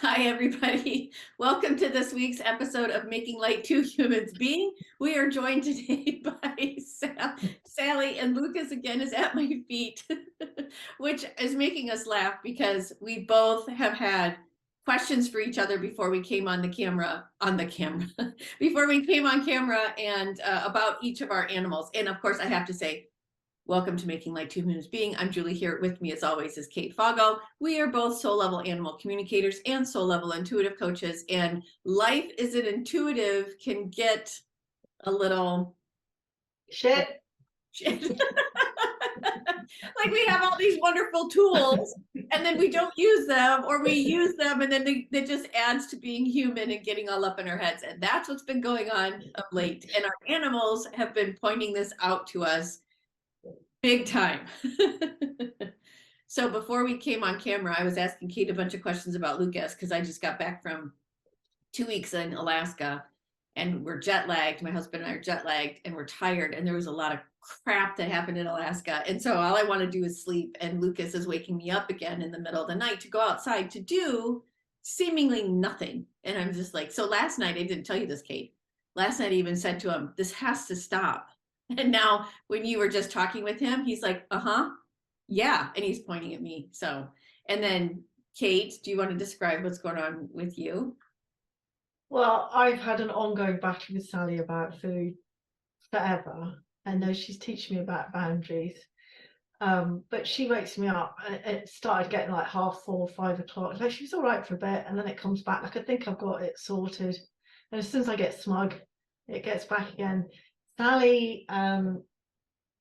Hi, everybody. Welcome to this week's episode of Making Light Two Humans Being. We are joined today by Sally, and Lukas again is at my feet, which is making us laugh because we both have had questions for each other before we came on the camera, before we came on camera and about each of our animals. And of course, I have to say, welcome to Making Light Two Humans Being. I'm Julie. Here with me, as always, is Kate Foggo. We are both soul level animal communicators and soul level intuitive coaches. And life is an intuitive can get a little shit. Like we have all these wonderful tools and then we don't use them, or we use them and then they just adds to being human and getting all up in our heads. And that's what's been going on of late. And our animals have been pointing this out to us big time. So before we came on camera, I was asking Kate a bunch of questions about Lukas because I just got back from 2 weeks in Alaska and we're jet lagged. My husband and I are jet lagged and we're tired, and there was a lot of crap that happened in Alaska. And so all I want to do is sleep. And Lukas is waking me up again in the middle of the night to go outside to do seemingly nothing. And I'm just like, so last night, I didn't tell you this, Kate. Last night I even said to him, this has to stop. And now when you were just talking with him, he's like, uh-huh, yeah. And he's pointing at me. So, and then Kate, do you want to describe what's going on with you? Well, I've had an ongoing battle with Sally about food forever. I know she's teaching me about boundaries. But she wakes me up and it started getting like 4:30, 5 o'clock. Like she was all right for a bit, and then it comes back. Like I think I've got it sorted. And as soon as I get smug, it gets back again. Sally, I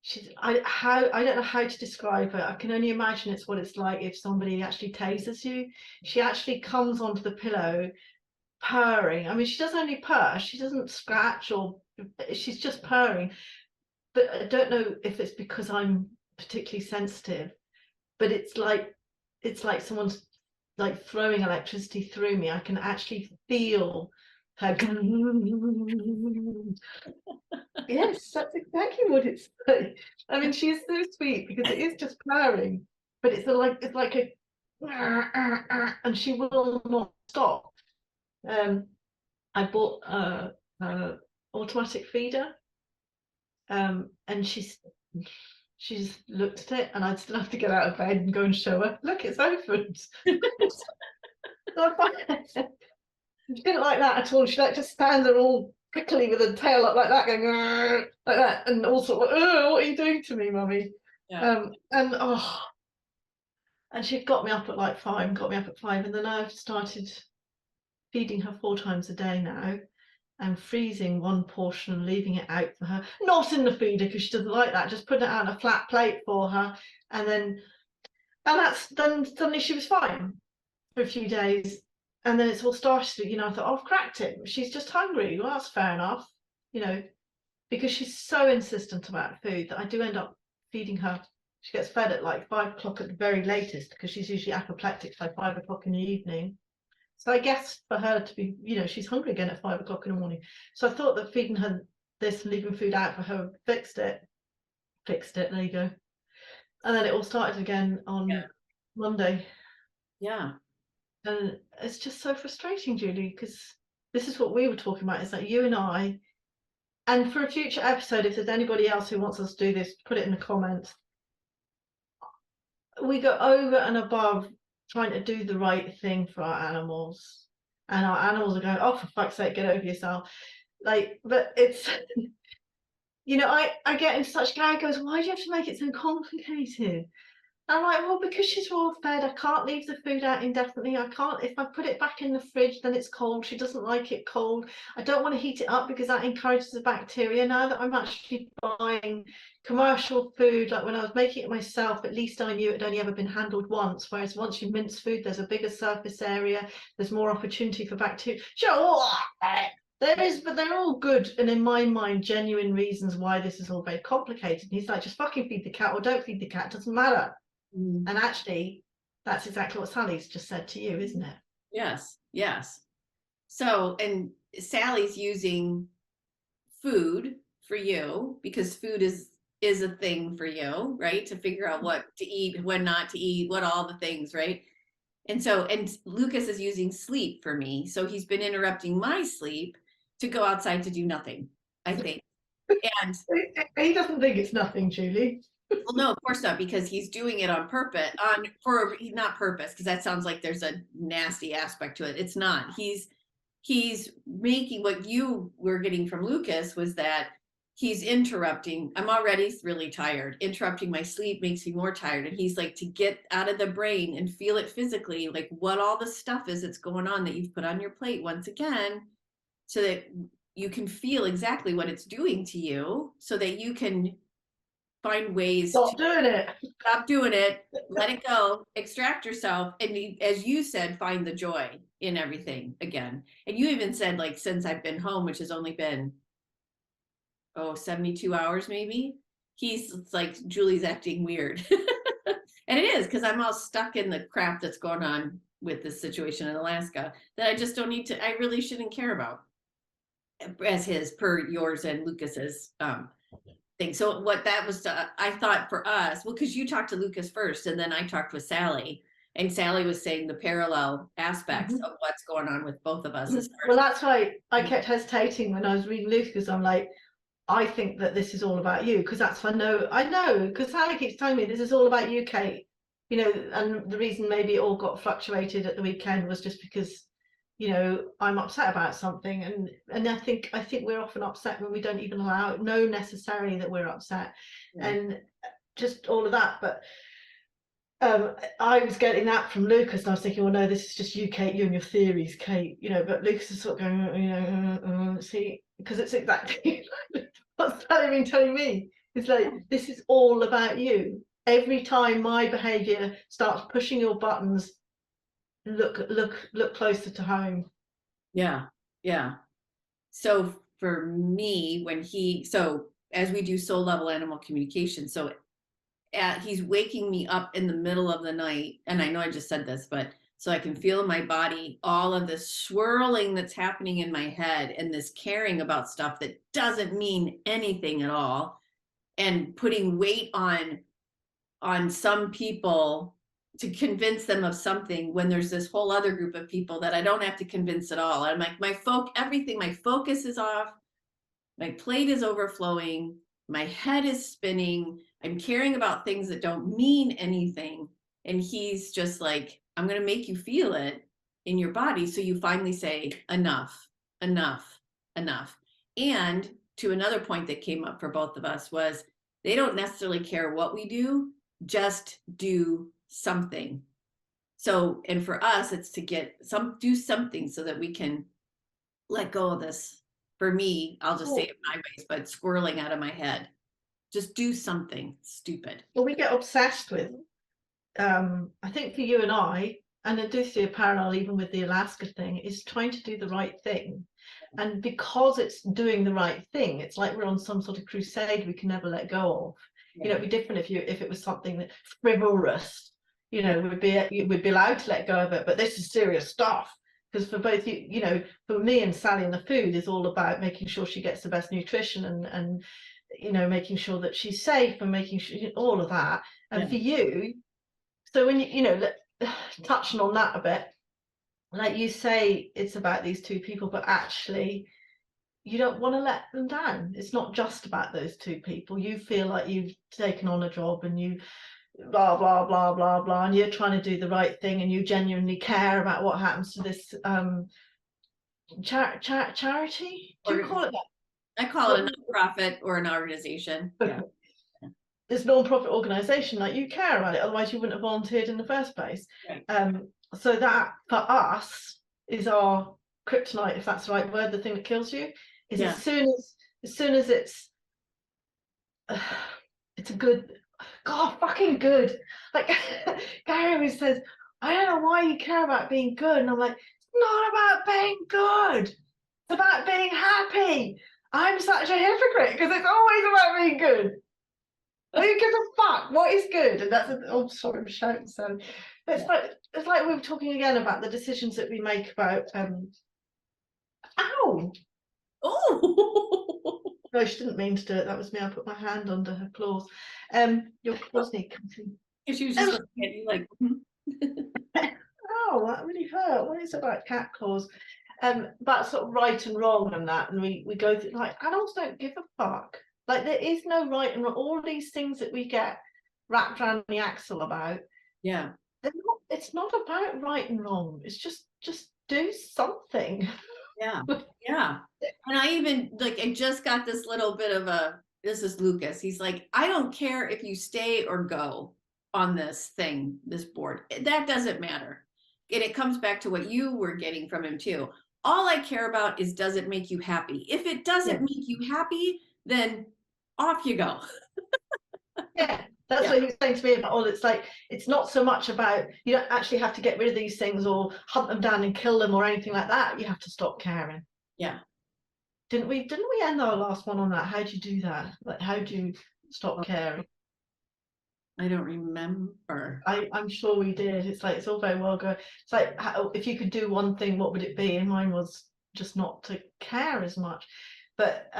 don't know how to describe her. I can only imagine it's what it's like if somebody actually tases you. She actually comes onto the pillow purring. I mean, she doesn't only purr, she doesn't scratch, or she's just purring. But I don't know if it's because I'm particularly sensitive, but it's like someone's like throwing electricity through me. I can actually feel her. Yes, that's exactly what it's like. I mean, she's so sweet because it is just purring, but it's like a and she will not stop. I bought a automatic feeder, and she's looked at it, and I'd still have to get out of bed and go and show her. Look, it's opened. She didn't like that at all. She like just stands there all prickly with her tail up like that, going like that, and also, what are you doing to me, mummy? Yeah. And she'd got me up at like 5, and then I've started feeding her 4 times a day now, and freezing one portion and leaving it out for her, not in the feeder because she doesn't like that, just putting it out on a flat plate for her. And then suddenly she was fine for a few days, and then it's all started, I thought, oh, I've cracked it, she's just hungry. Well, that's fair enough, you know because she's so insistent about food that I do end up feeding her. She gets fed at like 5 o'clock at the very latest because she's usually apoplectic by 5 o'clock in the evening. So I guess for her to be, she's hungry again at 5 o'clock in the morning. So I thought that feeding her this and leaving food out for her fixed it. There you go. And then it all started again on Monday. Yeah. And it's just so frustrating, Julie, because this is what we were talking about. Is that you and I, and for a future episode, if there's anybody else who wants us to do this, put it in the comments. We go over and above trying to do the right thing for our animals, and our animals are going, oh, for fuck's sake, get over yourself. But it's I get into such guy goes, why do you have to make it so complicated? I'm like, well, because she's raw fed, I can't leave the food out indefinitely. I can't, if I put it back in the fridge, then it's cold. She doesn't like it cold. I don't want to heat it up because that encourages the bacteria. Now that I'm actually buying commercial food, like when I was making it myself, at least I knew it had only ever been handled once. Whereas once you mince food, there's a bigger surface area, there's more opportunity for bacteria. Sure, there is, but they're all good, and in my mind, genuine reasons why this is all very complicated. And he's like, just fucking feed the cat or don't feed the cat, it doesn't matter. And actually, that's exactly what Sally's just said to you, isn't it? Yes. Yes. So, and Sally's using food for you because food is a thing for you, right? To figure out what to eat, when not to eat, what all the things, right? And so, and Lucas is using sleep for me. So he's been interrupting my sleep to go outside to do nothing, I think. And He doesn't think it's nothing, Julie. well, no, of course not, because he's doing it on purpose, not purpose, because that sounds like there's a nasty aspect to it. It's not. He's making, what you were getting from Lucas was that he's interrupting. I'm already really tired. Interrupting my sleep makes me more tired. And he's like, to get out of the brain and feel it physically, like what all the stuff is that's going on that you've put on your plate once again, so that you can feel exactly what it's doing to you, so that you can find ways to Stop doing it. stop doing it, let it go, extract yourself, and as you said, find the joy in everything again. And you even said, like, since I've been home, which has only been 72 hours maybe, he's like, Julie's acting weird. And it is, because I'm all stuck in the crap that's going on with this situation in Alaska that I just don't need to, I really shouldn't care about, as his, per yours and Lucas's thing. So what that was, I thought for us, well, because you talked to Lucas first, and then I talked with Sally, and Sally was saying the parallel aspects of what's going on with both of us. As far Well, that's why I kept hesitating when I was reading Lucas. I'm like, I think that this is all about you, because that's I know, because Sally keeps telling me this is all about you, Kate. You know, and the reason maybe it all got fluctuated at the weekend was just because, you know, I'm upset about something, and I think we're often upset when we don't even know necessarily that we're upset, and just all of that. But I was getting that from Lucas, and I was thinking, well, no, this is just you, Kate, you and your theories, Kate. You know, but Lucas is sort of going, you know, see, because it's exactly what Sally been telling me. It's like, this is all about you. Every time my behaviour starts pushing your buttons, look closer to home. Yeah, yeah. So for me, so as we do soul level animal communication, so he's waking me up in the middle of the night, and I know I just said this, but so I can feel in my body all of this swirling that's happening in my head, and this caring about stuff that doesn't mean anything at all, and putting weight on some people to convince them of something, when there's this whole other group of people that I don't have to convince at all. I'm like, my focus is off, my plate is overflowing, my head is spinning, I'm caring about things that don't mean anything. And he's just like, I'm going to make you feel it in your body, so you finally say, enough, enough, enough. And to another point that came up for both of us was, they don't necessarily care what we do, just do something. So, and for us, it's to do something so that we can let go of this. For me, I'll just say it my ways, but squirreling out of my head. Just do something stupid. Well, we get obsessed with, I think for you and I do see a parallel even with the Alaska thing, is trying to do the right thing. And because it's doing the right thing, it's like we're on some sort of crusade we can never let go of. You know, it'd be different if it was something that frivolous, you know, we'd be allowed to let go of it, but this is serious stuff. Because for both you know, for me and Sally, and the food is all about making sure she gets the best nutrition, and you know, making sure that she's safe, and making sure all of that. And for you, so when you know, touching on that a bit, like you say, it's about these two people, but actually you don't want to let them down. It's not just about those two people. You feel like you've taken on a job, and you blah blah blah blah blah, and you're trying to do the right thing, and you genuinely care about what happens to this charity. Do you call it that? I call it a nonprofit or an organization. Yeah. This non-profit organization, like, you care about it, otherwise you wouldn't have volunteered in the first place. Right. So that for us is our kryptonite, if that's the right word. The thing that kills you is, as soon as it's it's a good, God, fucking good. Like Gary always says, I don't know why you care about being good, and I'm like, it's not about being good, it's about being happy. I'm such a hypocrite because it's always about being good. Who gives a fuck what is good? And that's oh, sorry, I'm shouting. So it's like we were talking again about the decisions that we make about ow, Oh, no, she didn't mean to do it. That was me. I put my hand under her claws. Your claws need comfy. she was just looking at you like, ow, that really hurt. What is it about cat claws? But sort of right and wrong and that, and we go through, like, adults don't give a fuck. Like, there is no right and wrong. All these things that we get wrapped around the axle about, Yeah. it's not about right and wrong. It's just do something. Yeah. Yeah. And I even like, I just got this little bit of this is Lucas. He's like, I don't care if you stay or go on this thing, this board. That doesn't matter. And it comes back to what you were getting from him too. All I care about is, does it make you happy? If it doesn't make you happy, then off you go. Yeah, that's Yeah. what he was saying to me about, it's like, it's not so much about, you don't actually have to get rid of these things or hunt them down and kill them or anything like that. You have to stop caring. Yeah. Didn't we end our last one on that? How do you do that? Like, how do you stop caring? I don't remember. I'm sure we did. It's like, it's all very well going. It's like, if you could do one thing, what would it be? And mine was just not to care as much. But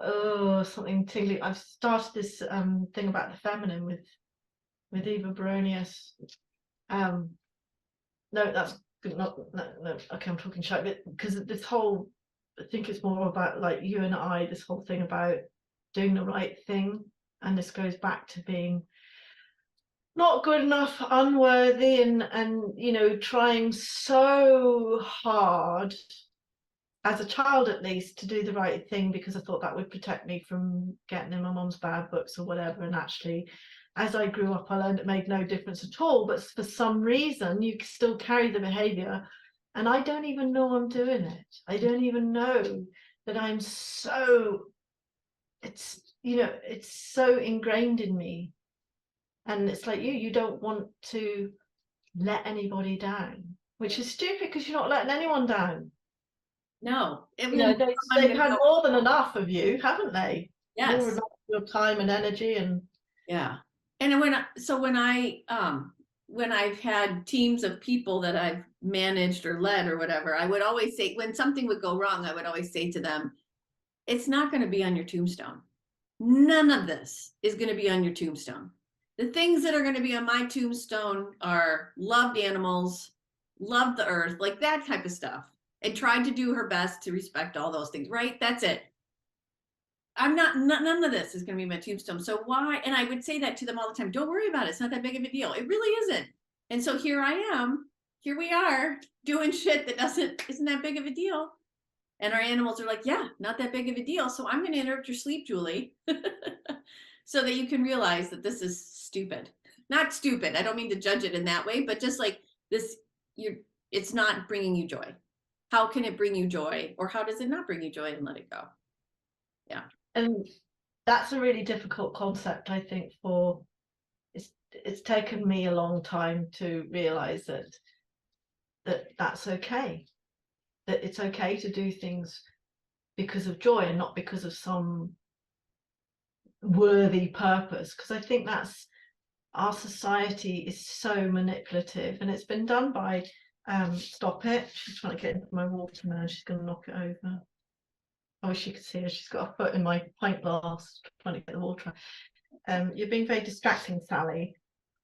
oh, something tingly. I've started this thing about the feminine with Eva Baronius. No, that's good. Not no. Okay, I'm talking shit. But because this whole, I think it's more about, like, you and I. This whole thing about doing the right thing, and this goes back to being not good enough, unworthy, and you know, trying so hard as a child, at least, to do the right thing because I thought that would protect me from getting in my mum's bad books or whatever. And actually, as I grew up, I learned it made no difference at all. But for some reason, you still carry the behavior, and I don't even know I'm doing it. I don't even know that I'm so, it's, you know, it's so ingrained in me. And it's like, you don't want to let anybody down, which is stupid because you're not letting anyone down. No. You know, they've had more than enough of you, haven't they? Yes. More than enough of your time and energy. And yeah. And when I've had teams of people that I've managed or led or whatever, I would always say, when something would go wrong, I would always say to them, it's not going to be on your tombstone. None of this is going to be on your tombstone. The things that are going to be on my tombstone are loved animals, loved the earth, like that type of stuff, and tried to do her best to respect all those things, right? That's it. None of this is going to be my tombstone. So why? And I would say that to them all the time. Don't worry about it. It's not that big of a deal. It really isn't. And so here we are doing shit that isn't that big of a deal. And our animals are like, yeah, not that big of a deal. So I'm going to interrupt your sleep, Julie, so that you can realize that this is stupid. Not stupid. I don't mean to judge it in that way, but just like this, it's not bringing you joy. How can it bring you joy? Or how does it not bring you joy, and let it go? Yeah. And that's a really difficult concept, I think, for it's taken me a long time to realize that's okay. That it's okay to do things because of joy and not because of some worthy purpose. Because I think that's, our society is so manipulative, and it's been done by stop it. She's trying to get into my water now. She's going to knock it over. I wish you could see her. She's got a foot in my pint glass trying to get the water. You're being very distracting, Sally.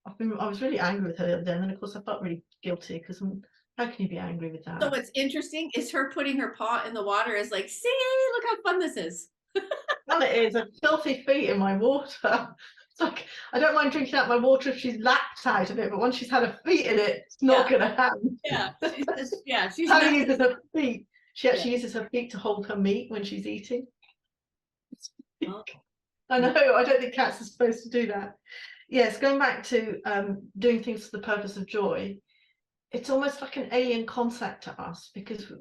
I was really angry with her the other day, and then of course I felt really guilty because how can you be angry with that? So what's interesting is her putting her paw in the water is like, see, look how fun this is. Well, it is a filthy feet in my water. It's like, I don't mind drinking out my water if she's lapped out of it, but once she's had her feet in it, it's not going to happen. Yeah, she's Sally uses her feet. She actually uses her feet to hold her meat when she's eating. Oh. I know, I don't think cats are supposed to do that. Yes, going back to doing things for the purpose of joy, it's almost like an alien concept to us, because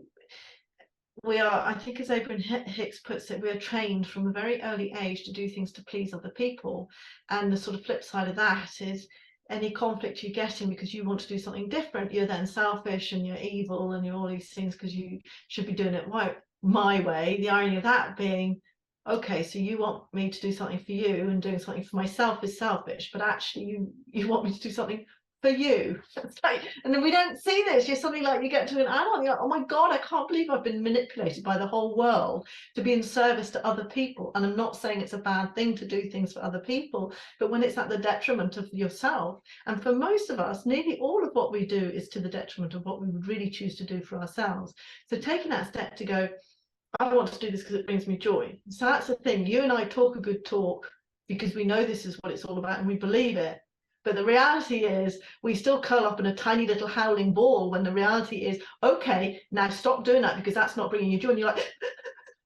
we are, I think, as Abraham Hicks puts it, we are trained from a very early age to do things to please other people. And the sort of flip side of that is, any conflict you get in because you want to do something different, you're then selfish and you're evil and you're all these things because you should be doing it my way. The irony of that being, okay, so you want me to do something for you, and doing something for myself is selfish, but actually you want me to do something for you. It's like, and then we don't see this. You're suddenly like, you get to an adult, you're like, oh my God, I can't believe I've been manipulated by the whole world to be in service to other people. And I'm not saying it's a bad thing to do things for other people, but when it's at the detriment of yourself, and for most of us, nearly all of what we do is to the detriment of what we would really choose to do for ourselves. So taking that step to go, I want to do this because it brings me joy. So that's the thing. You and I talk a good talk because we know this is what it's all about and we believe it. But the reality is we still curl up in a tiny little howling ball when the reality is, okay, now stop doing that because that's not bringing you joy. And you're like,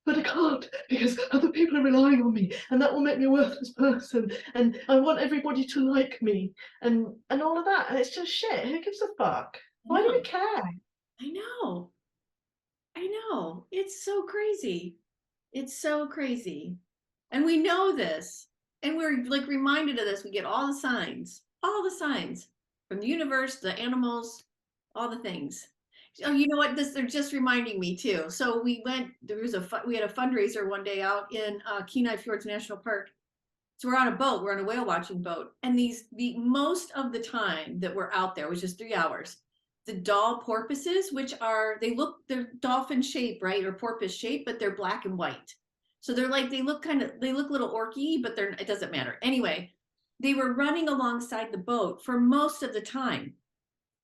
but I can't because other people are relying on me and that will make me a worthless person. And I want everybody to like me and all of that. And it's just shit. Who gives a fuck? Why do we care? I know. It's so crazy. It's so crazy. And we know this. And we're like reminded of this. We get all the signs from the universe, the animals, all the things. Oh, you know what? They're just reminding me too. So we had a fundraiser one day out in Kenai Fjords National Park. So we're on a boat, we're on a whale watching boat. And the most of the time that we're out there, which is 3 hours, the doll porpoises, they're dolphin shape, right? Or porpoise shape, but they're black and white. So they look a little orky, but it doesn't matter. Anyway, they were running alongside the boat for most of the time.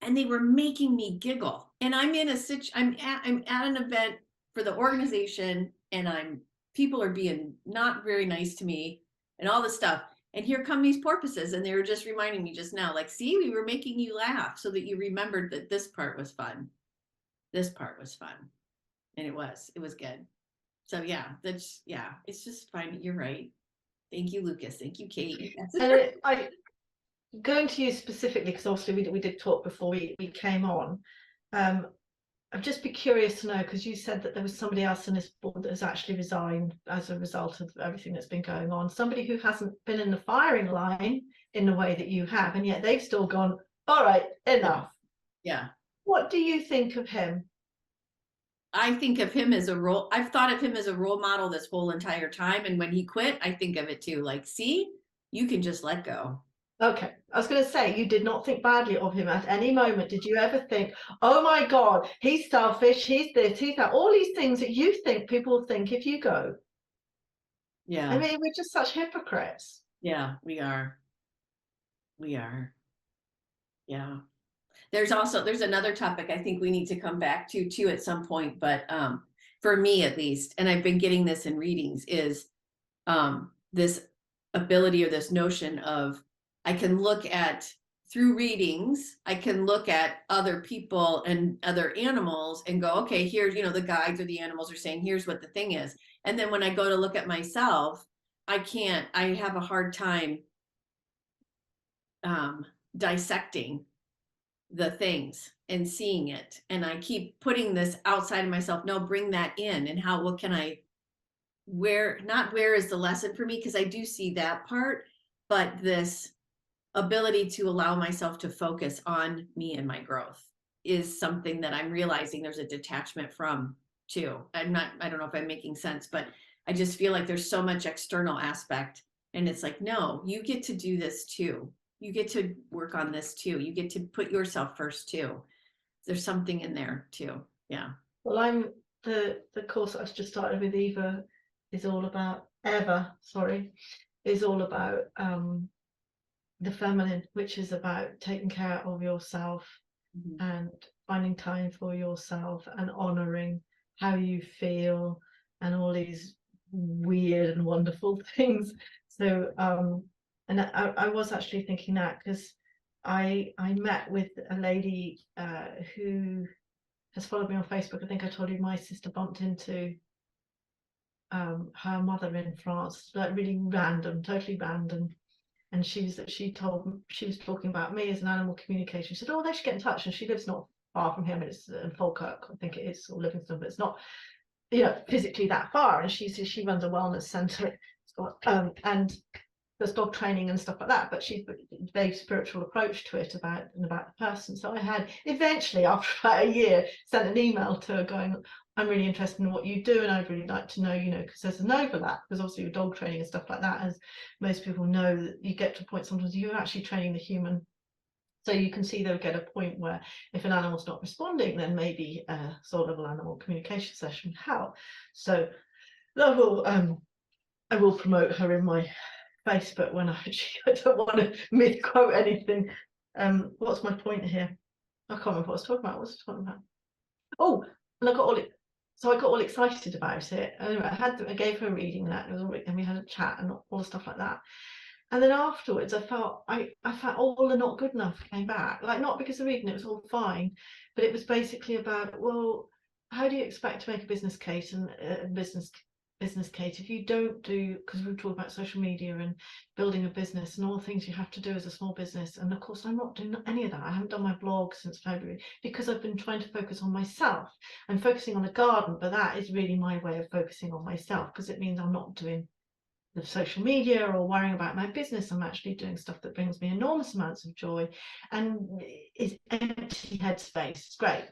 And they were making me giggle. And I'm at an event for the organization and people are being not very nice to me and all this stuff. And here come these porpoises. And they were just reminding me just now, like, see, we were making you laugh so that you remembered that this part was fun. This part was fun. And it was good. So yeah, it's just fine. You're right. Thank you, Lucas. Thank you, Kate. And going to you specifically, because obviously we did talk before we came on. I'd just be curious to know, because you said that there was somebody else in this board that has actually resigned as a result of everything that's been going on. Somebody who hasn't been in the firing line in the way that you have, and yet they've still gone, all right, enough. Yeah. What do you think of him? I think of him as I've thought of him as a role model this whole entire time. And when he quit, I think of it too. Like, see, you can just let go. Okay, I was going to say, you did not think badly of him at any moment. Did you ever think, oh my God, he's selfish, he's this, he's that, all these things that you think people think if you go? Yeah. I mean, we're just such hypocrites. Yeah, we are. Yeah. There's another topic I think we need to come back to too at some point, but for me at least, and I've been getting this in readings, is this ability or this notion of I can look at through readings, I can look at other people and other animals and go, okay, here's, the guides or the animals are saying, here's what the thing is. And then when I go to look at myself, I have a hard time dissecting the things and seeing it. And I keep putting this outside of myself. No, bring that in. And what can I, where is the lesson for me? Because I do see that part, but this ability to allow myself to focus on me and my growth is something that I'm realizing there's a detachment from too. I don't know if I'm making sense, but I just feel like there's so much external aspect and it's like, no, you get to do this too. You get to work on this too. You get to put yourself first too. There's something in there too. Yeah. Well, the course I've just started with Eva is all about the feminine, which is about taking care of yourself and finding time for yourself and honoring how you feel and all these weird and wonderful things. So and I was actually thinking that because I met with a lady who has followed me on Facebook. I think I told you my sister bumped into her mother in France, like really random, totally random. And she was talking about me as an animal communicator. She said, oh, they should get in touch. And she lives not far from him. It's in Falkirk, I think it is, or Livingston, but it's not, physically that far. And she says she runs a wellness centre. And there's dog training and stuff like that, but she's a very spiritual approach to it about the person. So I had eventually, after about a year, sent an email to her going, I'm really interested in what you do and I'd really like to know, because there's an overlap, because obviously with dog training and stuff like that, as most people know, that you get to a point sometimes you're actually training the human So you can see they'll get a point where if an animal's not responding, then maybe a sort of animal communication session would help. So I will promote her in my Facebook when I don't want to misquote anything. What's my point here? I can't remember what I was talking about. What was I talking about? Oh, and I got all excited about it. Anyway, I gave her a reading that, and we had a chat and all the stuff like that. And then afterwards, I felt all the not good enough came back. Like, not because of reading, it was all fine, but it was basically about, well, how do you expect to make a business case and a business case if you don't do, because we were talking about social media and building a business and all the things you have to do as a small business. And of course, I'm not doing any of that. I haven't done my blog since February because I've been trying to focus on myself. I'm focusing on the garden, but that is really my way of focusing on myself, because it means I'm not doing the social media or worrying about my business. I'm actually doing stuff that brings me enormous amounts of joy and is empty headspace. It's great.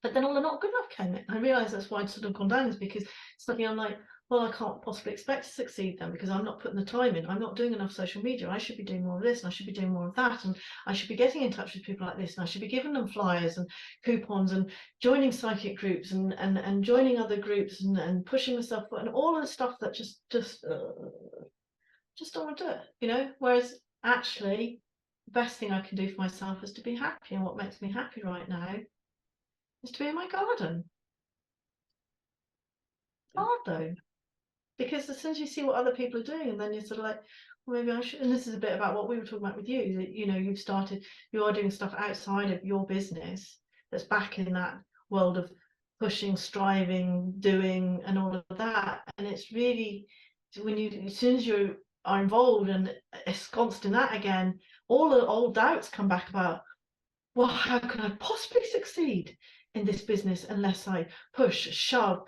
But then all the not good enough came in. I realised that's why I'd sort of gone down, is because suddenly I'm like, well, I can't possibly expect to succeed then, because I'm not putting the time in. I'm not doing enough social media. I should be doing more of this, and I should be doing more of that, and I should be getting in touch with people like this, and I should be giving them flyers and coupons and joining psychic groups and joining other groups and pushing myself and all of the stuff that just don't want to do it, you know. Whereas actually, the best thing I can do for myself is to be happy, and what makes me happy right now is to be in my garden. Hard though, because as soon as you see what other people are doing, and then you're sort of like, well, maybe I should. And this is a bit about what we were talking about with you, that, you know, you are doing stuff outside of your business that's back in that world of pushing, striving, doing, and all of that. And it's really, as soon as you are involved and ensconced in that again, all the old doubts come back about, well, how can I possibly succeed in this business unless I push, shove,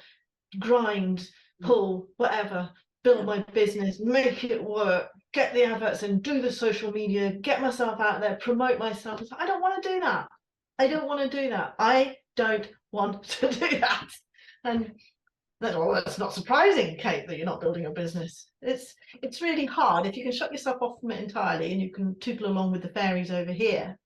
grind, pull, whatever, build my business, make it work, get the adverts in, do the social media, get myself out there, promote myself. I don't want to do that. I don't want to do that. I don't want to do that. And well, that's not surprising, Kate, that you're not building a business. It's really hard. If you can shut yourself off from it entirely and you can tootle along with the fairies over here,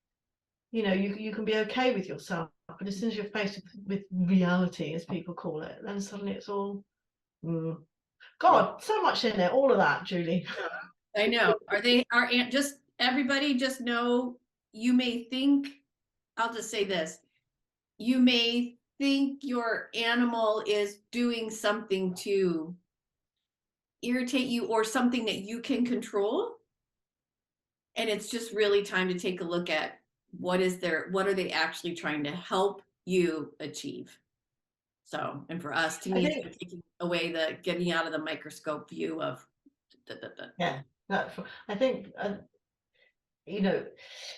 you know, you can be okay with yourself. But as soon as you're faced with reality, as people call it, then suddenly it's all, God, so much in it, all of that, Julie. I know. Are just everybody just know, you may think, I'll just say this, you may think your animal is doing something to irritate you or something that you can control. And it's just really time to take a look at what are they actually trying to help you achieve. So, and for us, to me, it's taking away the getting out of the microscope view of yeah, I think you know,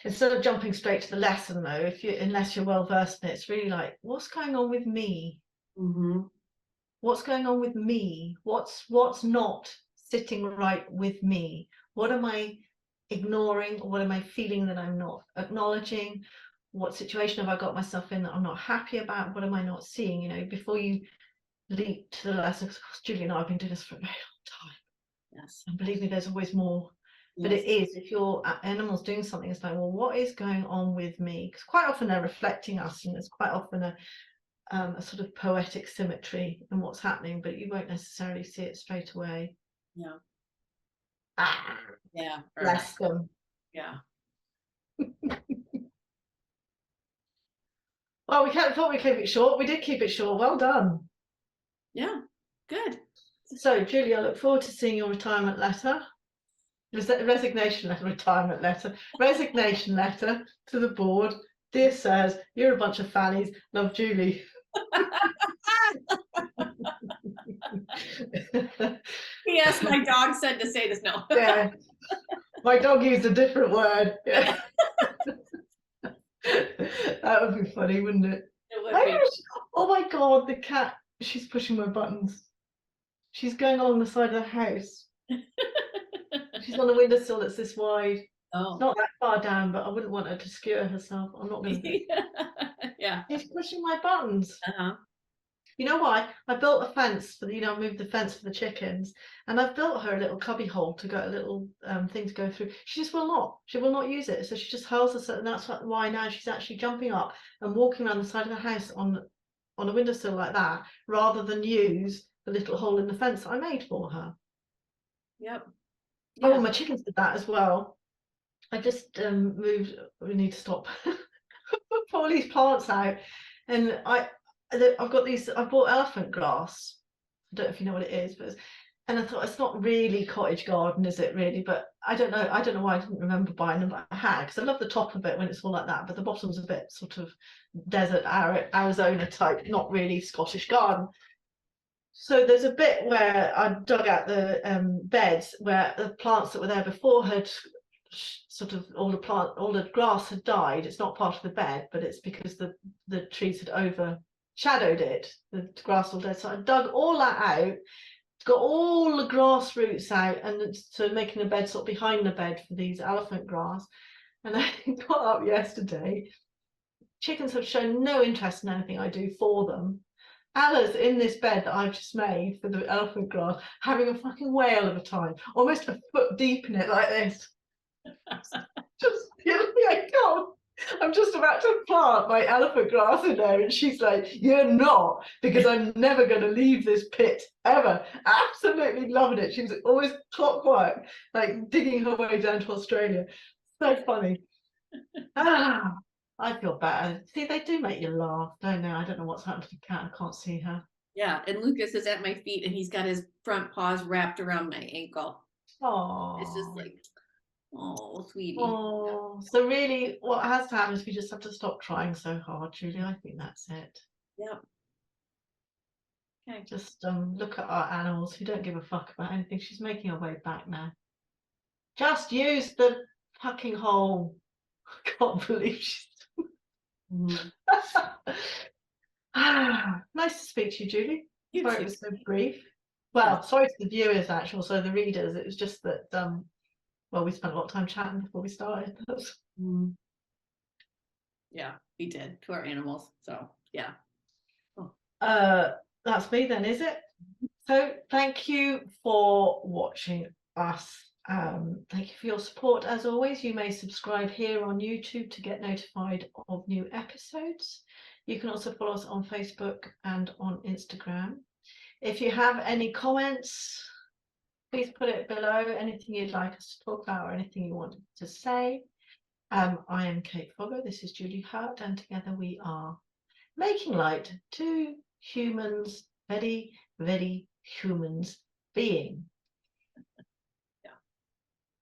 instead of jumping straight to the lesson though, unless you're well versed in it, it's really like, what's going on with me? Mm-hmm. What's going on with me? What's not sitting right with me? What am I ignoring? Or what am I feeling that I'm not acknowledging? What situation have I got myself in that I'm not happy about? What am I not seeing? You know, before you leap to the lesson, because Julie and I have been doing this for a very long time. Yes. And believe me, there's always more. But it is, if your animal's doing something, it's like, well, what is going on with me? Because quite often they're reflecting us, and there's quite often a sort of poetic symmetry in what's happening, but you won't necessarily see it straight away. Yeah. Yeah. Bless them. Yeah. Well, we thought we'd keep it short. We did keep it short. Well done. Yeah. Good. So, Julie, I look forward to seeing your retirement letter. Resignation letter, retirement letter, resignation letter to the board. Dear sirs, you're a bunch of fannies. Love, Julie. Yes, my dog said to say this. No. Yeah, my dog used a different word. Yeah. That would be funny, wouldn't it? It would be. Oh my God, the cat, she's pushing my buttons. She's going along the side of the house. She's on the windowsill that's this wide. Oh. It's not that far down, but I wouldn't want her to skewer herself. I'm not going to. Yeah. She's pushing my buttons. Uh-huh. You know why? I built a fence for the, I moved the fence for the chickens, and I've built her a little cubby hole to go, a little thing to go through. She just will not. She will not use it. So she just hurls herself, and that's why now she's actually jumping up and walking around the side of the house on a windowsill like that, rather than use the little hole in the fence that I made for her. Yep. Oh, Yeah. my chickens did that as well. I just moved. We need to stop. Put all these plants out, and I've got these. I bought elephant grass. I don't know if you know what it is, but and I thought it's not really cottage garden, is it really? But I don't know. I don't know why I didn't remember buying them, but I had, because I love the top of it when it's all like that, but the bottom's a bit sort of desert Arizona type, not really Scottish garden. So there's a bit where I dug out the beds where the plants that were there before had sort of all the grass had died. It's not part of the bed, but it's because the trees had overshadowed it. The grass all dead. So I dug all that out, got all the grass roots out, and so making a bed sort of behind the bed for these elephant grass. And I got up yesterday. Chickens have shown no interest in anything I do for them. Ella's in this bed that I've just made for the elephant grass, having a fucking whale of a time, almost a foot deep in it like this. Just, I can't. I'm just about to plant my elephant grass in there, and she's like, "You're not, because I'm never going to leave this pit ever." Absolutely loving it. She's always clockwork, like digging her way down to Australia. So funny. I feel better. See, they do make you laugh, don't they? I don't know what's happened to the cat. I can't see her. Yeah. And Lucas is at my feet and he's got his front paws wrapped around my ankle. It's just Oh, like, oh, sweetie. oh. So really, what has to happen is we just have to stop trying so hard, Julie. I think that's it. Yep. Okay. Just look at our animals who don't give a fuck about anything. She's making her way back now. Just use the fucking hole. I can't believe she's. Mhm. Nice to speak to you, Julie. You Sorry too. it was so brief. Well, sorry to the viewers, actually, also the readers. It was just that, well, we spent a lot of time chatting before we started. Mhm. Yeah, we did to our animals. So yeah. That's me then, is it? So thank you for watching us. Thank you for your support. As always, you may subscribe here on YouTube to get notified of new episodes. You can also follow us on Facebook and on Instagram. If you have any comments, please put it below. Anything you'd like us to talk about or anything you want to say. I am Kate Fogger. This is Julie Hart, and together we are making light to humans, very, very humans being.